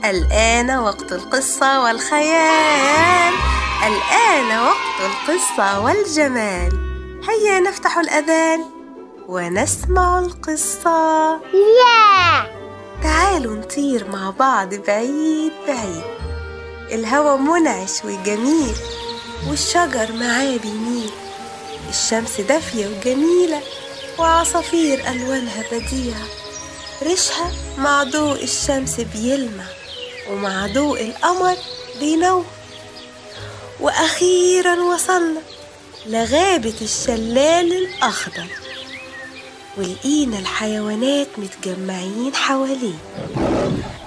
الآن وقت القصة والخيال، الآن وقت القصة والجمال. هيا نفتح الأذان ونسمع القصة. تعالوا نطير مع بعض بعيد بعيد، الهوا منعش وجميل والشجر معاه بيميل، الشمس دافية وجميلة وعصافير ألوانها بديعة، ريشها مع ضوء الشمس بيلمع ومع ضوء القمر بينور. وأخيرا وصلنا لغابة الشلال الأخضر، ولقينا الحيوانات متجمعين حواليه.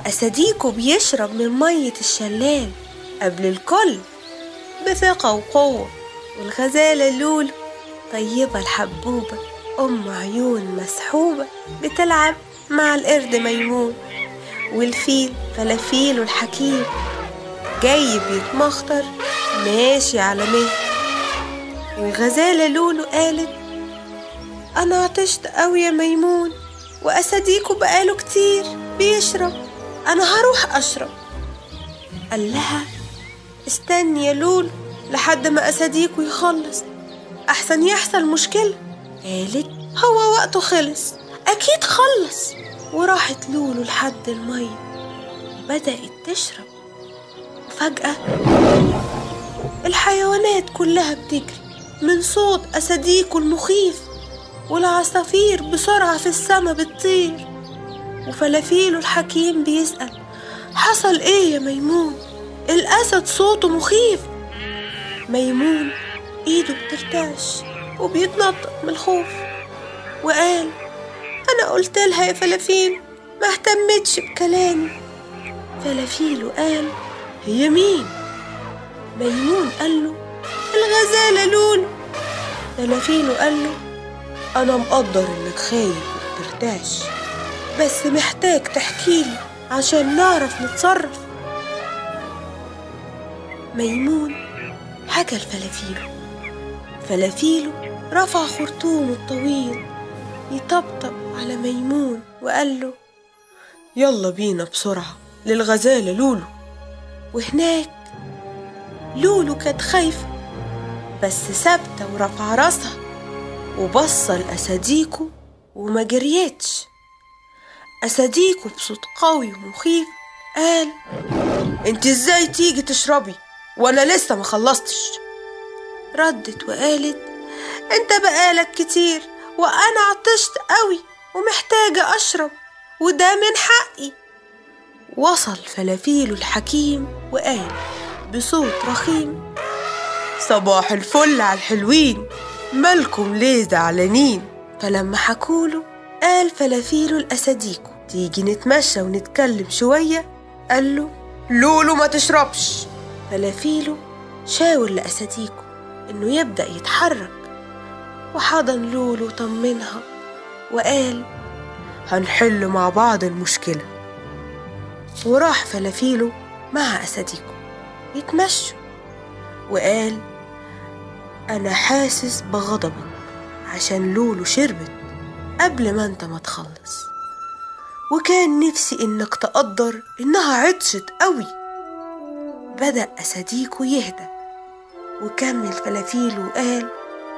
أسديكو بيشرب من مية الشلال قبل الكل بثقة وقوة، والغزالة لولو طيبة الحبوبة أم عيون مسحوبة بتلعب مع القرد ميمون، والفيل فلافيل الحكيم جاي بيتمخطر ماشي على مهل. والغزالة لولو قالت: أنا عطشت قوي يا ميمون، وأسديكو بقاله كتير بيشرب، أنا هروح أشرب. قال لها: استني يا لولو لحد ما أسديكو يخلص، أحسن يحصل مشكلة. قالت: هو وقته خلص، أكيد خلص. وراحت لولو لحد المية بدأت تشرب، وفجأة الحيوانات كلها بتجري من صوت أسديكو المخيف، والعصافير بسرعة في السما بتطير، وفلافيله الحكيم بيسأل: حصل ايه يا ميمون؟ الأسد صوته مخيف. ميمون ايده بترتعش وبيتنطط من الخوف، وقال: أنا قلت لها يا فلافيل، ما اهتمتش بكلامي. فلافيله قال: هي مين؟ ميمون قال له: الغزالة لولو. فلافيله قال له: أنا مقدر إنك خايف وبترتعش، بس محتاج تحكيلي عشان نعرف نتصرف. ميمون حكى لفلافيله، فلافيله رفع خرطومه الطويل يطبطب على ميمون وقال له: يلا بينا بسرعة للغزالة لولو. وهناك لولو كانت خايفة بس ثابتة ورفع راسها وبصة لأسديكو وما جريتش. أسديكو بصوت قوي ومخيف قال: انت ازاي تيجي تشربي وانا لسه ما خلصتش؟ ردت وقالت: انت بقالك كتير وانا عطشت قوي ومحتاجة اشرب، وده من حقي. وصل فلافيله الحكيم وقال بصوت رخيم: صباح الفل على الحلوين، مالكم ليه زعلانين؟ فلما حكوله قال فلافيله لأسديكو: تيجي نتمشى ونتكلم شوية؟ قال له: لولو ما تشربش. فلافيله شاور لأسديكو إنه يبدأ يتحرك، وحضن لولو وطمنها وقال: هنحل مع بعض المشكلة. وراح فلافيله مع أسديكو يتمشوا، وقال: أنا حاسس بغضبك عشان لولو شربت قبل ما انت ما تخلص، وكان نفسي انك تقدر انها عطشت قوي. بدأ أسديكو يهدى وكمل فلافيله وقال: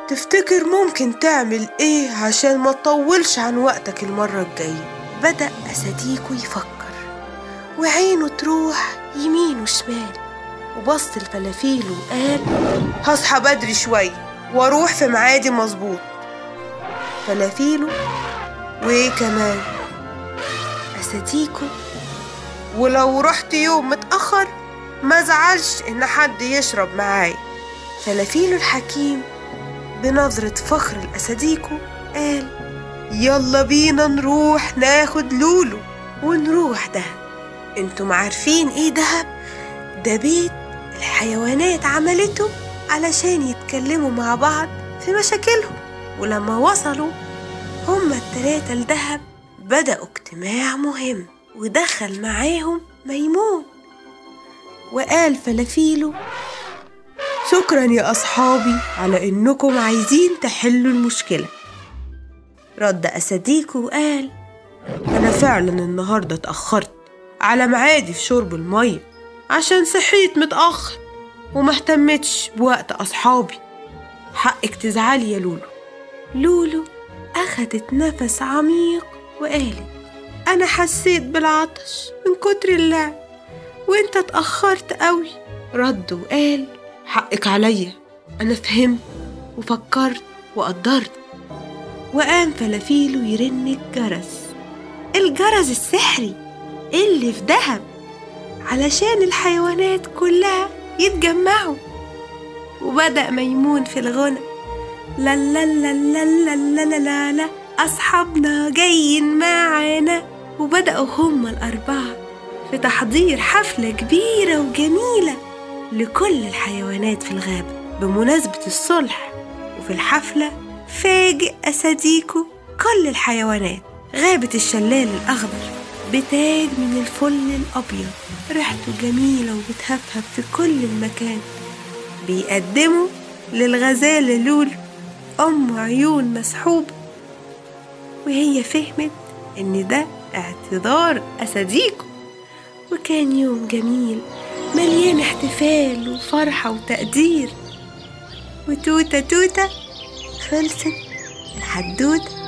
تفتكر ممكن تعمل ايه عشان ما تطولش عن وقتك المرة الجاية؟ بدأ أسديكو يفكر وعينه تروح يمين وشمال، وبص لفلافيله وقال: هصحى بدري شوية واروح في معادي مظبوط. فلافيله وكمان أسديكو: ولو رحت يوم متأخر ما زعلش إن حد يشرب معاي. فلافيله الحكيم بنظرة فخر لأسديكو قال: يلا بينا نروح ناخد لولو ونروح دهب. انتم عارفين ايه دهب؟ ده بيت الحيوانات عملته علشان يتكلموا مع بعض في مشاكلهم. ولما وصلوا هما التلاتة لدهب بدأوا اجتماع مهم، ودخل معاهم ميمون. وقال فلافيله: شكرا يا أصحابي على إنكم عايزين تحلوا المشكلة. رد أسديكو وقال: أنا فعلا النهاردة اتأخرت على ميعادي في شرب المية عشان صحيت متأخر ومهتمتش بوقت أصحابي. حقك تزعلي يا لولو. لولو أخدت نفس عميق وقالت: أنا حسيت بالعطش من كتر اللعب وإنت اتأخرت قوي. رد وقال: حقك عليا، أنا فهمت وفكرت وقدرت. وقام فلافيلو يرن الجرس السحري اللي في دهب علشان الحيوانات كلها يتجمعوا. وبدأ ميمون في الغنى: لا لا لا لا لا لا لا لا أصحابنا جايين معانا. وبدأوا هما الأربعة في تحضير حفلة كبيرة وجميلة لكل الحيوانات في الغابة بمناسبة الصلح. وفي الحفلة فاجئ أساديكو كل الحيوانات غابة الشلال الأخضر بتاج من الفل الأبيض ريحته جميلة وبتهفهف في كل المكان. بيقدموا للغزالة لولو أم عيون مسحوبة، وهي فهمت إن ده اعتذار أساديكو. وكان يوم جميل مليان احتفال وفرحة وتقدير. وتوتة توتة خلصت الحدوتة.